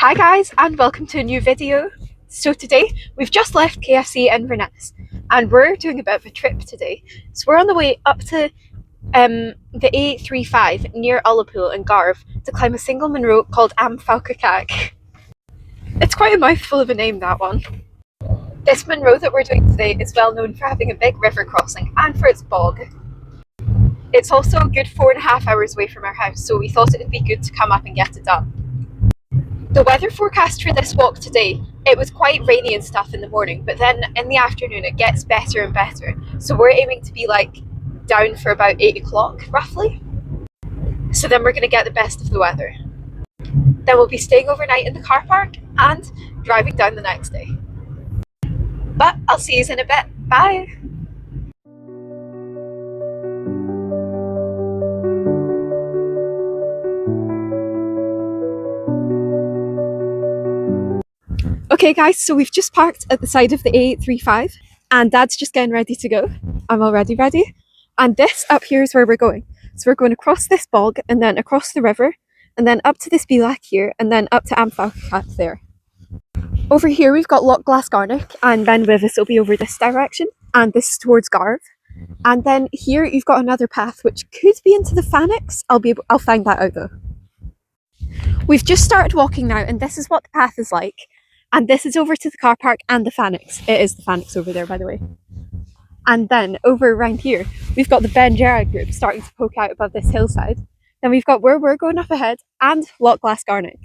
Hi guys, and welcome to a new video. So today we've just left KFC in Inverness and we're doing a bit of a trip today. So we're on the way up to the A35 near Ullapool in Garve to climb a single munro called FAOCHAGACH. It's quite a mouthful of a name, that one. This munro that we're doing today is well known for having a big river crossing and for its bog. It's also a good 4.5 hours away from our house, so we thought it would be good to come up and get it done. The weather forecast for this walk today, it was quite rainy and stuff in the morning, but then in the afternoon it gets better and better. So we're aiming to be down for about 8 o'clock roughly. So then we're going to get the best of the weather. Then we'll be staying overnight in the car park and driving down the next day. But I'll see you in a bit. Bye! Okay guys, so we've just parked at the side of the A35 and Dad's just getting ready to go. I'm already ready. And this up here is where we're going. So we're going across this bog and then across the river and then up to this bilac here and then up to FAOCHAGACH there. Over here we've got Loch Glasgarnock and Ben Wyvis will be over this direction and this is towards Garve. And then here you've got another path which could be into the FAOCHAGACH. I'll find that out though. We've just started walking now and this is what the path is like. And this is over to the car park and the FAOCHAGACH. It is the FAOCHAGACH over there, by the way. And then over around here, we've got the Ben Gerard group starting to poke out above this hillside. Then we've got where we're going up ahead and Loch Glasgarnock.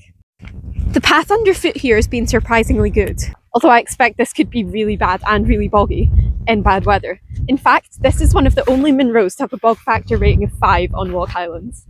The path underfoot here has been surprisingly good, although I expect this could be really bad and really boggy in bad weather. In fact, this is one of the only munros to have a bog factor rating of 5 on Loch Islands.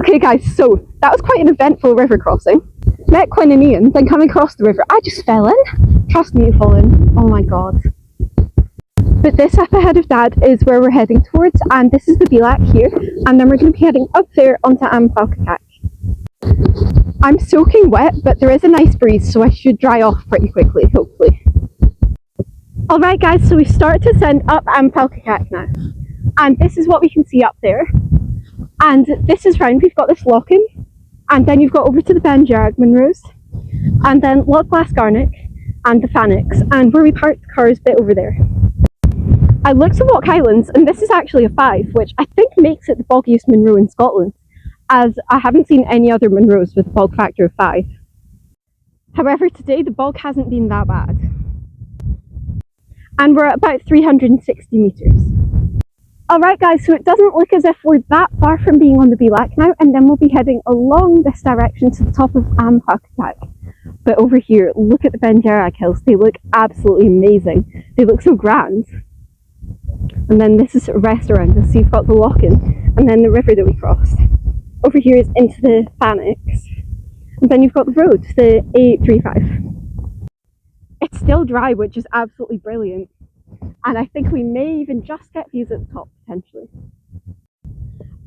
Okay guys, so that was quite an eventful river crossing. Met Quinn and Ian, then coming across the river, I just fell in. Trust me, you fall in. Oh my god. But this up ahead of Dad is where we're heading towards, and this is the bilac here, and then we're going to be heading up there onto FAOCHAGACH. I'm soaking wet, but there is a nice breeze, so I should dry off pretty quickly, hopefully. Alright guys, so we've started to ascend up FAOCHAGACH now, and this is what we can see up there. And this is round, we've got this lock-in, and then you've got over to the Ben Gerard munros, and then Loch Glasgarnock and the FAOCHAGACH, and where we parked the car is a bit over there. I looked at Loch Islands, and this is actually a 5, which I think makes it the boggiest munro in Scotland, as I haven't seen any other munros with a bog factor of 5. However, today the bog hasn't been that bad. And we're at about 360 metres. Alright guys, so it doesn't look as if we're that far from being on the Bilac now, and then we'll be heading along this direction to the top of FAOCHAGACH. But over here, look at the Benjerag hills. They look absolutely amazing. They look so grand. And then this is a restaurant, so you've got the lock-in, and then the river that we crossed. Over here is into the FAOCHAGACH. And then you've got the road, the A35. It's still dry, which is absolutely brilliant. And I think we may even just get views at the top, potentially.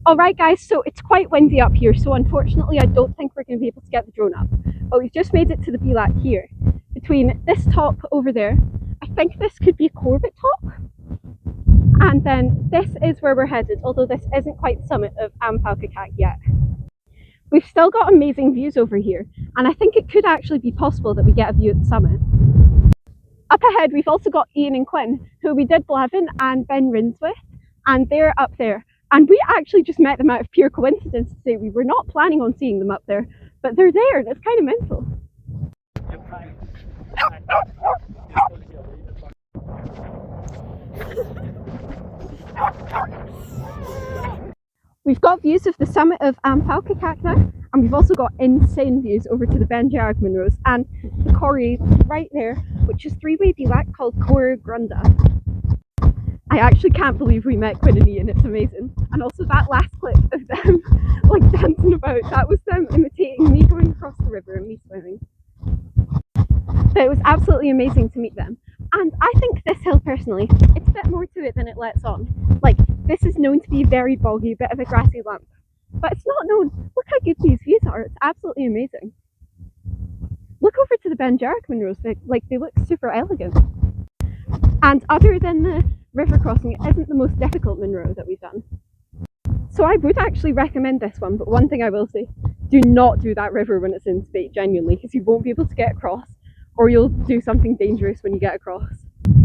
Alright guys, so it's quite windy up here, so unfortunately I don't think we're going to be able to get the drone up. But we've just made it to the Bilac here. Between this top over there, I think this could be a Corbett top. And then this is where we're headed, although this isn't quite the summit of FAOCHAGACH yet. We've still got amazing views over here, and I think it could actually be possible that we get a view at the summit. Up ahead, we've also got Ian and Quinn, who we did Blavin and Ben Rins with, and they're up there. And we actually just met them out of pure coincidence today. We were not planning on seeing them up there, but they're there, and it's kind of mental. We've got views of the summit of FAOCHAGACH now, and we've also got insane views over to the Benjerag Munros and the quarry right there, which is three-way Bilac called Cor Grunda. I actually can't believe we met Quinn and Ian, it's amazing. And also that last clip of them like dancing about, that was them imitating me going across the river and me swimming. But it was absolutely amazing to meet them. And I think this hill personally, it's a bit more to it than it lets on. Like, this is known to be very boggy, a bit of a grassy lump. But it's not known. Look how good these views are, it's absolutely amazing. Look over to the Benjerag Munros, they look super elegant. And other than the river crossing, it isn't the most difficult Munro that we've done. So I would actually recommend this one, but one thing I will say, do not do that river when it's in spate, genuinely, because you won't be able to get across, or you'll do something dangerous when you get across.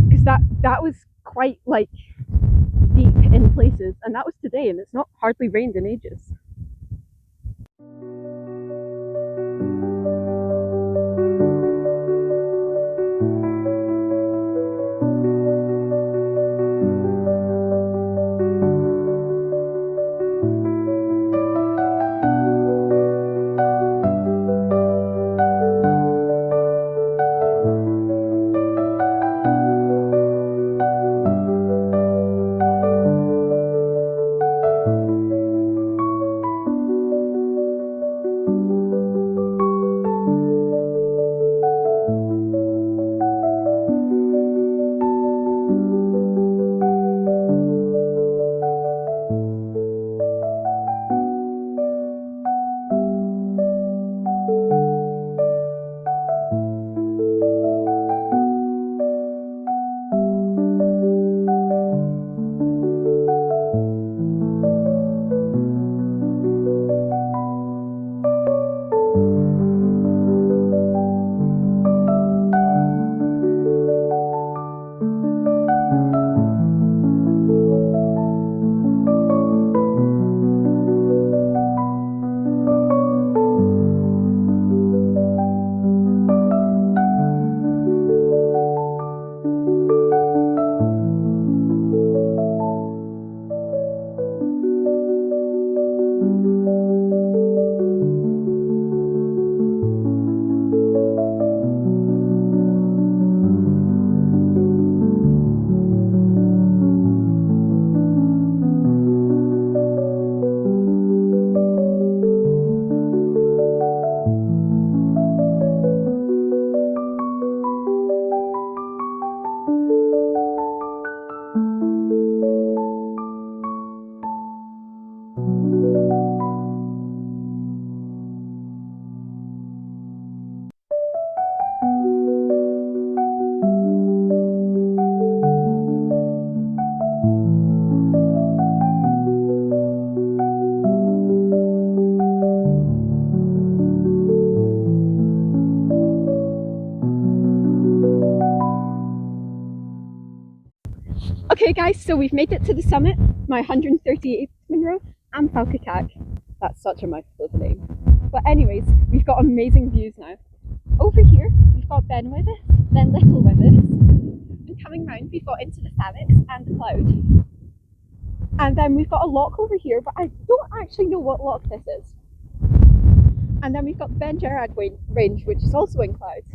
Because that was quite like deep in places, and that was today, and it's not hardly rained in ages. Okay guys, so we've made it to the summit, my 138th Munro, and FAOCHAGACH. That's such a mouthful of a name. But anyways, we've got amazing views now. Over here, we've got Ben with us, then Little with us. And coming round, we've got into the FAOCHAGACH and the cloud. And then we've got a lock over here, but I don't actually know what lock this is. And then we've got the Ben Gerard range, which is also in clouds.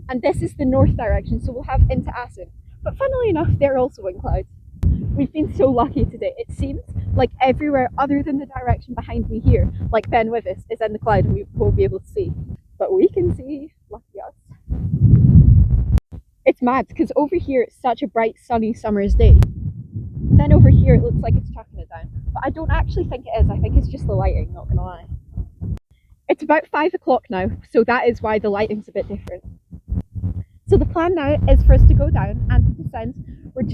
And this is the north direction, so we'll have into Assen. But funnily enough, they're also in clouds. We've been so lucky today. It seems like everywhere other than the direction behind me here, like Ben Wyvis, is in the cloud and we won't be able to see. But we can see, lucky us. It's mad because over here it's such a bright sunny summer's day. Then over here it looks like it's chucking it down. But I don't actually think it is. I think it's just the lighting, not gonna lie. It's about 5 o'clock now, so that is why the lighting's a bit different. So the plan now is for us to go down and to descend.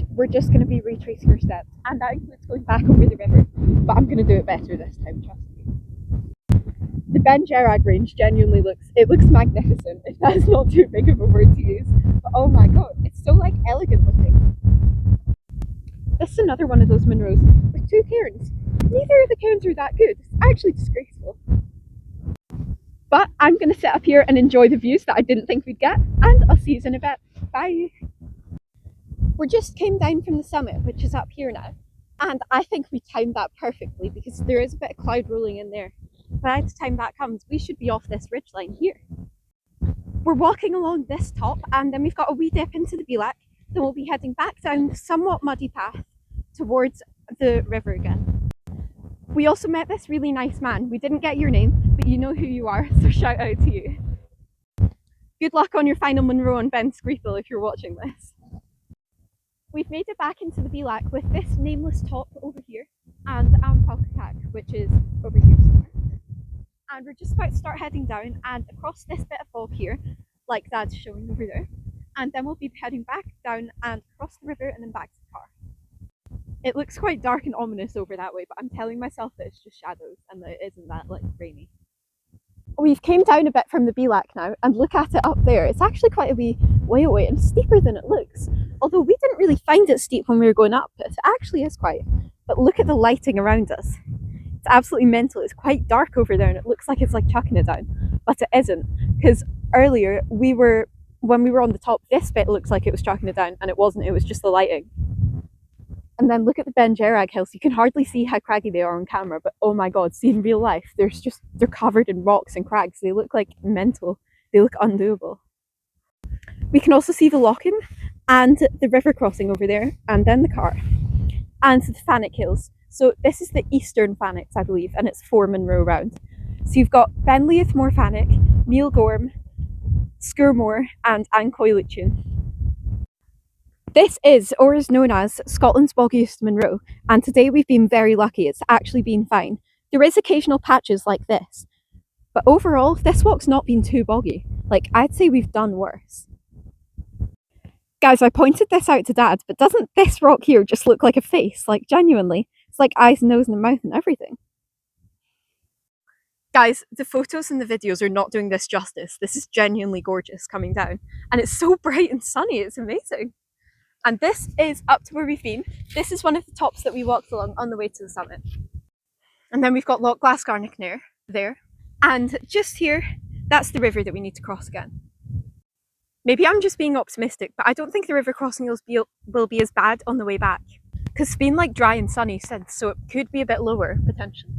We're just going to be retracing our steps, and that includes going back over the river, but I'm going to do it better this time, trust me. The Ben Gerard range genuinely looks magnificent, if that's not too big of a word to use, but oh my god, it's so like elegant looking. This is another one of those munros with 2 cairns. Neither of the cairns are that good, it's actually disgraceful. But I'm going to sit up here and enjoy the views that I didn't think we'd get, and I'll see you in a bit. Bye! We just came down from the summit, which is up here now, and I think we timed that perfectly because there is a bit of cloud rolling in there. By the time that comes, we should be off this ridgeline here. We're walking along this top, and then we've got a wee dip into the Bielak, then we'll be heading back down the somewhat muddy path towards the river again. We also met this really nice man. We didn't get your name, but you know who you are, so shout out to you. Good luck on your final munro on Ben Screethel if you're watching this. We've made it back into the Bielak with this nameless top over here and FAOCHAGACH, which is over here somewhere. And we're just about to start heading down and across this bit of bog here, like Dad's showing over there. And then we'll be heading back down and across the river and then back to the car. It looks quite dark and ominous over that way, but I'm telling myself that it's just shadows and that it isn't that like rainy. We've came down a bit from the Bielak now, and look at it up there. It's actually quite a wee way away and steeper than it looks. Although we didn't really find it steep when we were going up, it actually is quite. But look at the lighting around us. It's absolutely mental. It's quite dark over there and it looks like it's like chucking it down, but it isn't, because earlier when we were on the top, this bit looks like it was chucking it down and it wasn't, it was just the lighting. And then look at the Ben Gerard hills. You can hardly see how craggy they are on camera, but oh my god, see in real life, they're covered in rocks and crags. They look like mental. They look undoable. We can also see the lock-in and the river crossing over there, and then the car. And the Fannic Hills. So this is the eastern Fannics, I believe, and it's 4 munro round. So you've got Ben Leathmore Fannic, Neil Gorm, Skurmore, and Ancoiluchin. This is, or is known as, Scotland's boggiest munro, and today we've been very lucky. It's actually been fine. There is occasional patches like this, but overall, this walk's not been too boggy. Like, I'd say we've done worse. Guys, I pointed this out to Dad, but doesn't this rock here just look like a face? Like, genuinely. It's like eyes, nose, and a mouth and everything. Guys, the photos and the videos are not doing this justice. This is genuinely gorgeous coming down. And it's so bright and sunny, it's amazing. And this is up to where we've been. This is one of the tops that we walked along on the way to the summit. And then we've got Loch Glasgarnichnair there. And just here, that's the river that we need to cross again. Maybe I'm just being optimistic, but I don't think the river crossing will be as bad on the way back. Because it's been like dry and sunny since, so it could be a bit lower, potentially.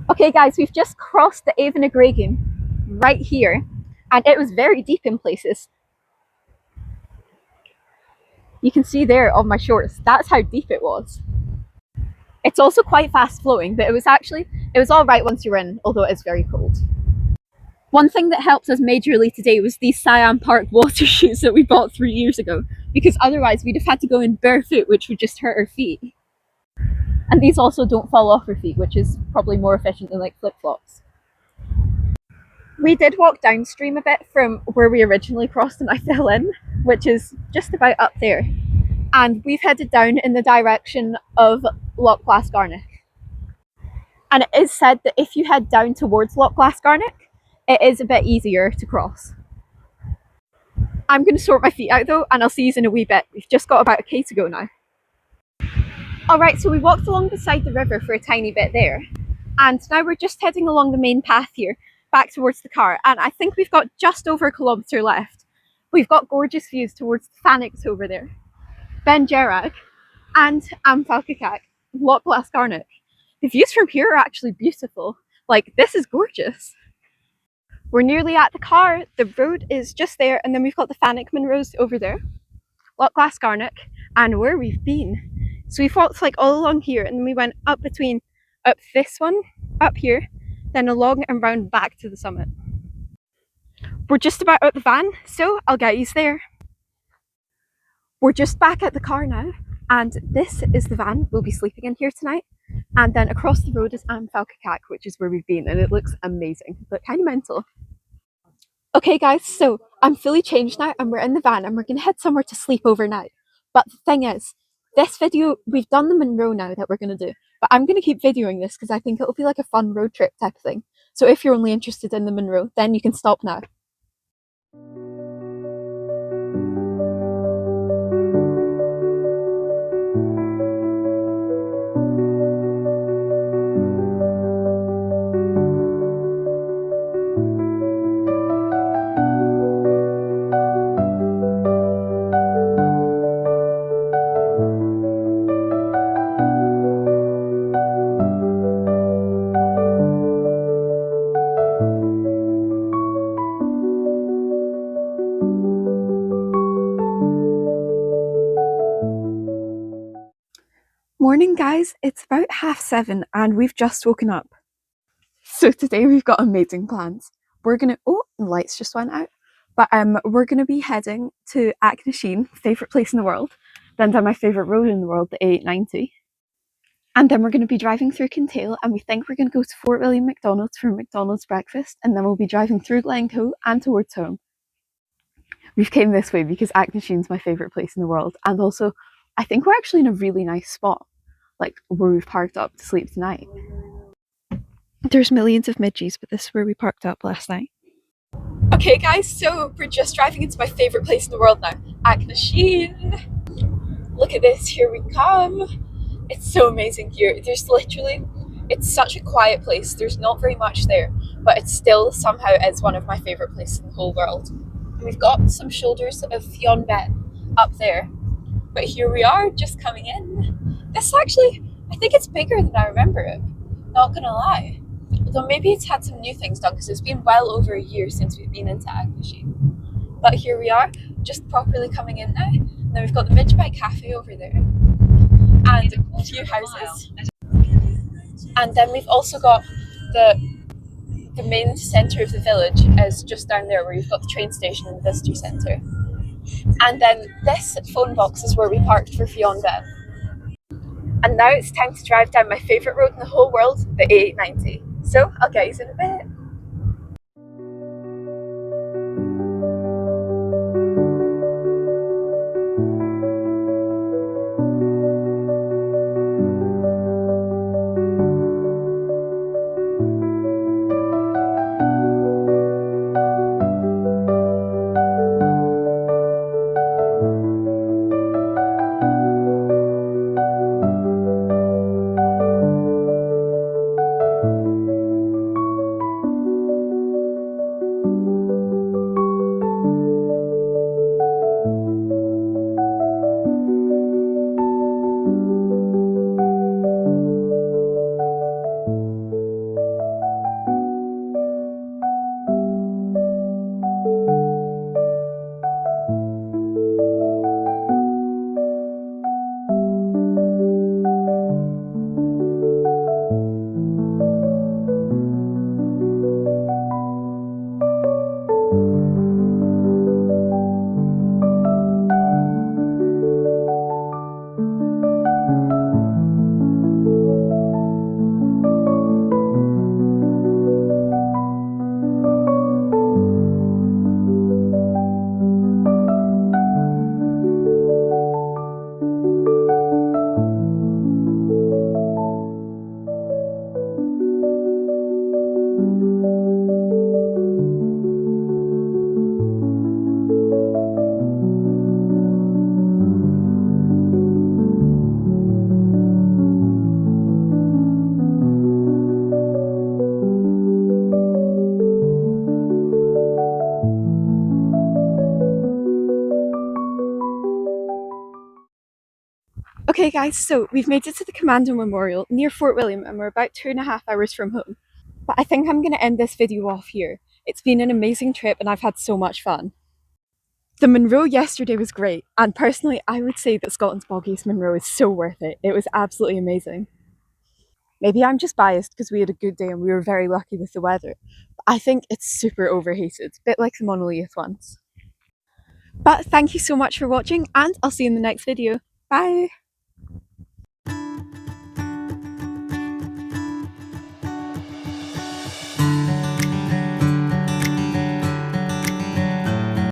Okay guys, we've just crossed the Avon Agraigan right here, and it was very deep in places. You can see there on my shorts, that's how deep it was. It's also quite fast flowing, but it was all right once you're in, although it is very cold. One thing that helped us majorly today was these Siam Park water shoes that we bought 3 years ago, because otherwise we'd have had to go in barefoot, which would just hurt our feet. And these also don't fall off our feet, which is probably more efficient than like flip-flops. We did walk downstream a bit from where we originally crossed and I fell in, which is just about up there. And we've headed down in the direction of Loch Glasgarnock. And it is said that if you head down towards Loch Glasgarnock, it is a bit easier to cross. I'm going to sort my feet out though, and I'll see you in a wee bit. We've just got about a K to go now. Alright, so we walked along beside the river for a tiny bit there, and now we're just heading along the main path here, back towards the car, and I think we've got just over a kilometre left. We've got gorgeous views towards the FAOCHAGACH over there, Ben Gerag, and FAOCHAGACH, Loch Glasgarnock. The views from here are actually beautiful. Like, this is gorgeous. We're nearly at the car, the road is just there, and then we've got the FAOCHAGACH over there, Loch Glasgarnock, and where we've been. So we've walked like all along here, and then we went up this one, up here, then along and round back to the summit. We're just about out the van, so I'll get you there. We're just back at the car now, and this is the van we'll be sleeping in here tonight. And then across the road is FAOCHAGACH, which is where we've been, and it looks amazing, but kind of mental. Okay guys, so I'm fully changed now and we're in the van and we're going to head somewhere to sleep overnight. But the thing is, this video, we've done the Munro now that we're going to do, but I'm going to keep videoing this because I think it'll be like a fun road trip type thing. So if you're only interested in the Munro, then you can stop now. Morning guys, it's about 7:30 and we've just woken up. So today we've got amazing plans. We're gonna, oh, the lights just went out. But we're gonna be heading to Achnasheen, favourite place in the world, then down my favourite road in the world, the A890. And then we're gonna be driving through Kintail and we think we're gonna go to Fort William McDonald's for McDonald's breakfast, and then we'll be driving through Glencoe and towards home. We've came this way because Achnasheen's my favourite place in the world, and also I think we're actually in a really nice spot, like where we've parked up to sleep tonight. There's millions of midgies, but this is where we parked up last night. Okay guys, so we're just driving into my favourite place in the world now, Achnasheen. Look at this, here we come. It's so amazing here. There's literally, it's such a quiet place. There's not very much there, but it still somehow is one of my favourite places in the whole world. We've got some shoulders of Fionn Bet up there, but here we are just coming in. This actually, I think it's bigger than I remember it, not gonna lie. Although maybe it's had some new things done because it's been well over a year since we've been into Achnasheen. But here we are, just properly coming in now. And then we've got the Midgebite Cafe over there and a few houses. And then we've also got the main centre of the village is just down there where you've got the train station and the visitor centre. And then this phone box is where we parked for Fionn Bet. And now it's time to drive down my favourite road in the whole world, the A890. So I'll get you in a bit. Okay guys, so we've made it to the Commando Memorial near Fort William and we're about 2.5 hours from home. But I think I'm going to end this video off here. It's been an amazing trip and I've had so much fun. The Munro yesterday was great, and personally I would say that Scotland's boggiest Munro is so worth it. It was absolutely amazing. Maybe I'm just biased because we had a good day and we were very lucky with the weather. But I think it's super overheated, a bit like the monolith ones. But thank you so much for watching and I'll see you in the next video. Bye!